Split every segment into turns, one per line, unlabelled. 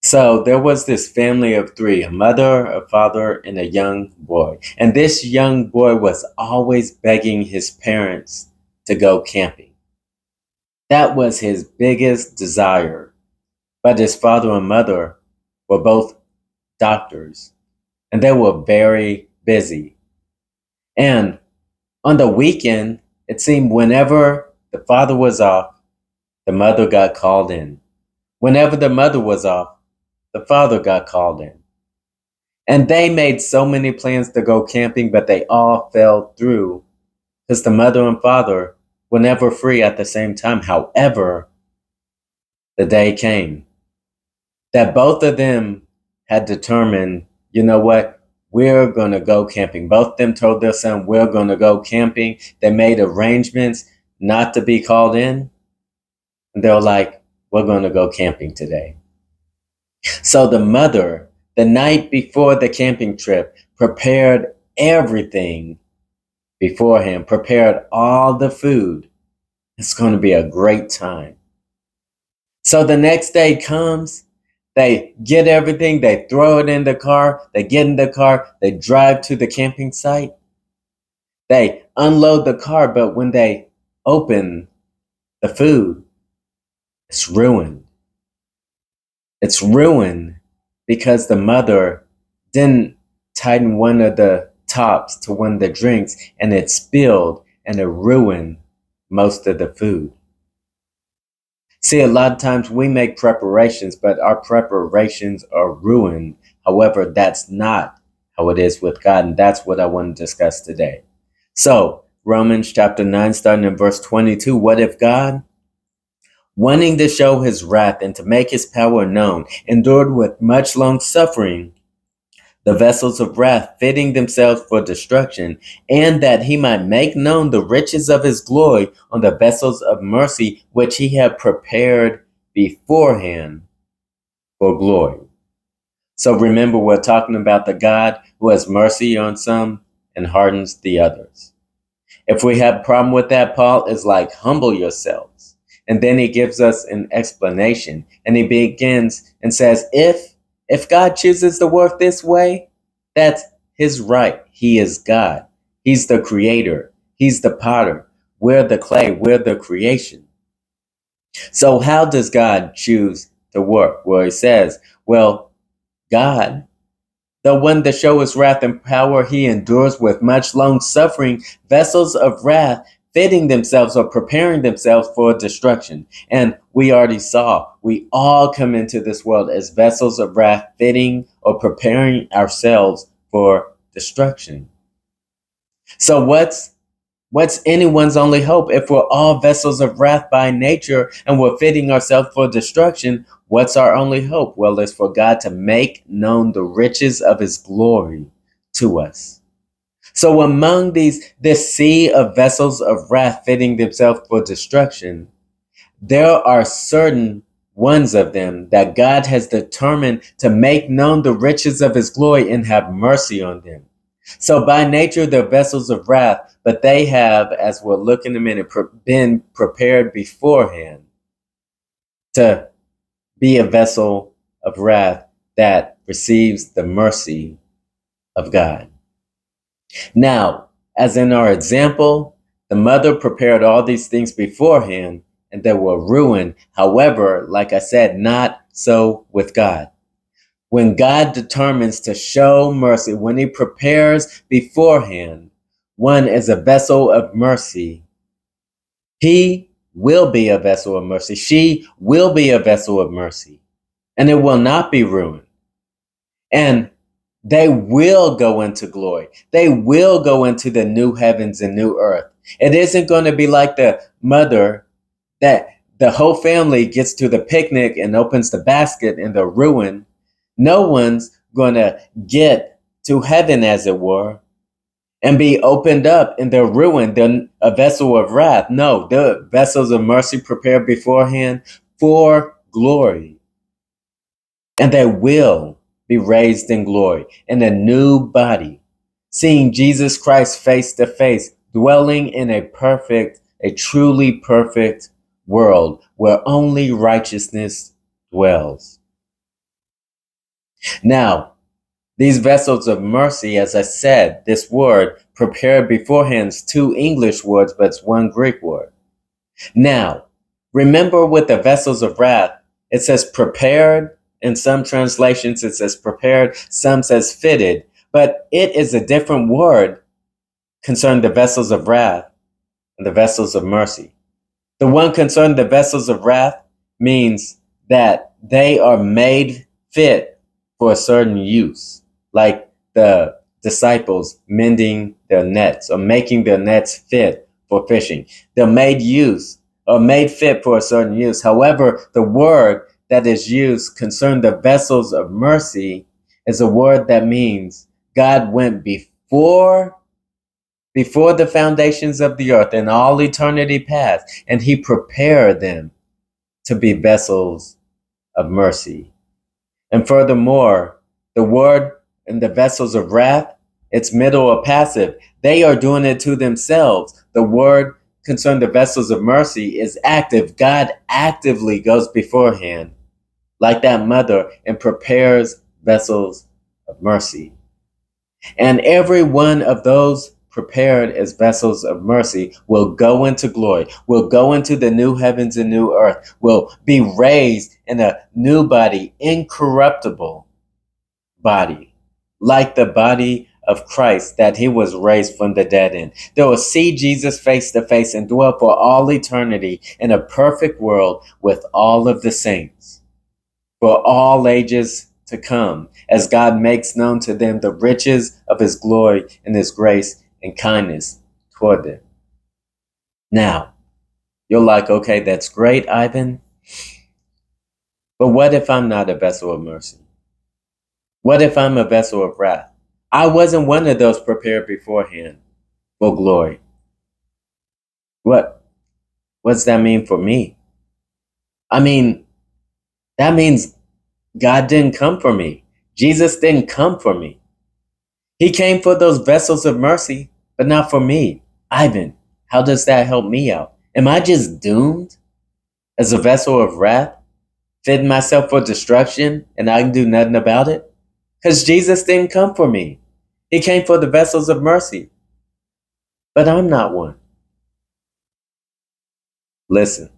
So there was this family of three, a mother, a father, and a young boy. And this young boy was always begging his parents to go camping. That was his biggest desire. But his father and mother were both doctors, and they were very busy. And on the weekend, it seemed whenever the father was off, the mother got called in. Whenever the mother was off, the father got called in. And they made so many plans to go camping, but they all fell through because the mother and father were never free at the same time. However, the day came that both of them had determined, you know what, we're going to go camping. Both of them told their son, we're going to go camping. They made arrangements not to be called in. And they were like, we're going to go camping today. So the mother, the night before the camping trip, prepared everything beforehand, prepared all the food. It's going to be a great time. So the next day comes, they get everything, they throw it in the car, they get in the car, they drive to the camping site, they unload the car, but when they open the food, it's ruined. It's ruined because the mother didn't tighten one of the tops to one of the drinks and it spilled and it ruined most of the food. See, a lot of times we make preparations, but our preparations are ruined. However, that's not how it is with God, and that's what I want to discuss today. So, Romans chapter 9, starting in verse 22, what if God, wanting to show his wrath and to make his power known, endured with much long suffering the vessels of wrath, fitting themselves for destruction, and that he might make known the riches of his glory on the vessels of mercy, which he had prepared beforehand for glory. So remember, we're talking about the God who has mercy on some and hardens the others. If we have a problem with that, Paul is like, humble yourselves. And then he gives us an explanation. And he begins and says, if God chooses to work this way, that's his right. He is God. He's the creator. He's the potter. We're the clay. We're the creation. So how does God choose to work? Well, he says, well, God, the one that shows his wrath and power, he endures with much long suffering vessels of wrath, fitting themselves or preparing themselves for destruction. And we already saw, we all come into this world as vessels of wrath, fitting or preparing ourselves for destruction. So what's anyone's only hope if we're all vessels of wrath by nature and we're fitting ourselves for destruction? What's our only hope? Well, it's for God to make known the riches of his glory to us. So among this sea of vessels of wrath fitting themselves for destruction, there are certain ones of them that God has determined to make known the riches of his glory and have mercy on them. So by nature, they're vessels of wrath, but they have, as we'll look in a minute, been prepared beforehand to be a vessel of wrath that receives the mercy of God. Now, as in our example, the mother prepared all these things beforehand and they were ruined. However, like I said, not so with God. When God determines to show mercy, when he prepares beforehand, one is a vessel of mercy. He will be a vessel of mercy. She will be a vessel of mercy. And it will not be ruined. And they will go into glory. They will go into the new heavens and new earth. It isn't going to be like the mother that the whole family gets to the picnic and opens the basket and they're ruined. No one's going to get to heaven, as it were, and be opened up and they're ruined. They're a vessel of wrath. No, they're vessels of mercy prepared beforehand for glory. And they will be raised in glory in a new body, seeing Jesus Christ face to face, dwelling in a truly perfect world where only righteousness dwells. Now, these vessels of mercy, as I said, this word prepared beforehand is two English words, but it's one Greek word. Now, remember with the vessels of wrath, it says prepared. In some translations, it says prepared. Some says fitted. But it is a different word concerning the vessels of wrath and the vessels of mercy. The one concerning the vessels of wrath means that they are made fit for a certain use, like the disciples mending their nets or making their nets fit for fishing. They're made use or made fit for a certain use. However, the word that is used concerning the vessels of mercy is a word that means God went before the foundations of the earth and all eternity past, and he prepared them to be vessels of mercy. And furthermore, the word in the vessels of wrath, it's middle or passive. They are doing it to themselves. The word concerning the vessels of mercy is active. God actively goes beforehand, like that mother, and prepares vessels of mercy. And every one of those prepared as vessels of mercy will go into glory, will go into the new heavens and new earth, will be raised in a new body, incorruptible body, like the body of Christ that he was raised from the dead in. They will see Jesus face to face and dwell for all eternity in a perfect world with all of the saints for all ages to come, as God makes known to them the riches of his glory and his grace and kindness toward them. Now, you're like, okay, that's great, Ivan. But what if I'm not a vessel of mercy? What if I'm a vessel of wrath? I wasn't one of those prepared beforehand for glory. What's that mean for me? I mean, that means God didn't come for me. Jesus didn't come for me. He came for those vessels of mercy, but not for me. Ivan, how does that help me out? Am I just doomed as a vessel of wrath, fitting myself for destruction, and I can do nothing about it? Because Jesus didn't come for me. He came for the vessels of mercy, but I'm not one. Listen,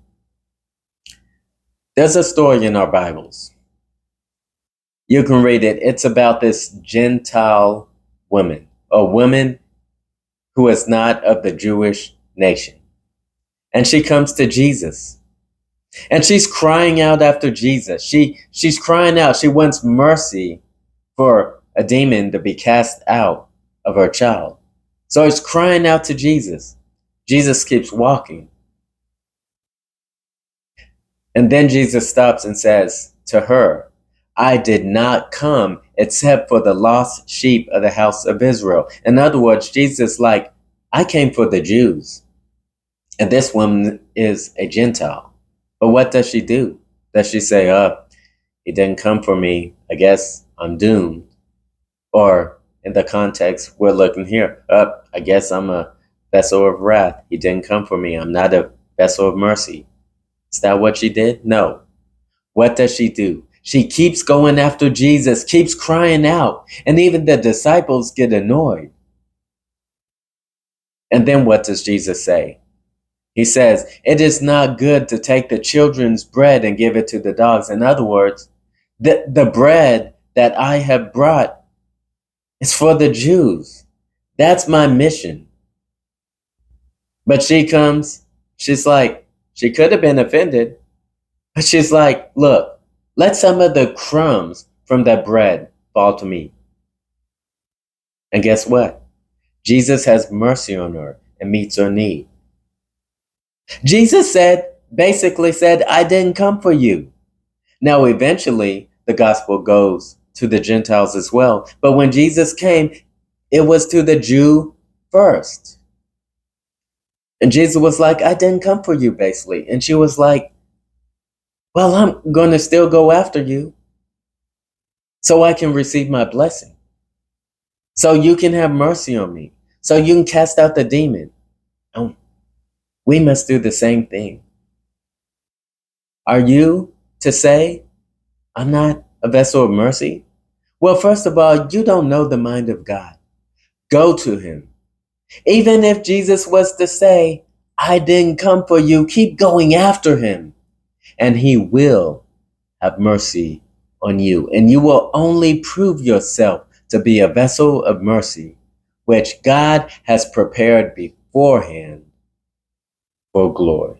there's a story in our Bibles. You can read it. It's about this Gentile woman, a woman who is not of the Jewish nation. And she comes to Jesus. And she's crying out after Jesus. She's crying out. She wants mercy for a demon to be cast out of her child. So he's crying out to Jesus. Jesus keeps walking. And then Jesus stops and says to her, I did not come except for the lost sheep of the house of Israel. In other words, Jesus like, I came for the Jews. And this woman is a Gentile. But what does she do? Does she say, he didn't come for me. I guess I'm doomed. Or in the context we're looking here, I guess I'm a vessel of wrath. He didn't come for me. I'm not a vessel of mercy. Is that what she did? No. What does she do? She keeps going after Jesus, keeps crying out. And even the disciples get annoyed. And then what does Jesus say? He says, it is not good to take the children's bread and give it to the dogs. In other words, the bread that I have brought is for the Jews. That's my mission. But she comes, she's like, she could have been offended, but she's like, look, let some of the crumbs from that bread fall to me. And guess what? Jesus has mercy on her and meets her need. Jesus basically said, I didn't come for you. Now, eventually, the gospel goes to the Gentiles as well. But when Jesus came, it was to the Jew first. And Jesus was like, I didn't come for you, basically. And she was like, well, I'm going to still go after you so I can receive my blessing. So you can have mercy on me. So you can cast out the demon. And we must do the same thing. Are you to say, I'm not a vessel of mercy? Well, first of all, you don't know the mind of God. Go to him. Even if Jesus was to say, I didn't come for you, keep going after him, and he will have mercy on you. And you will only prove yourself to be a vessel of mercy, which God has prepared beforehand for glory.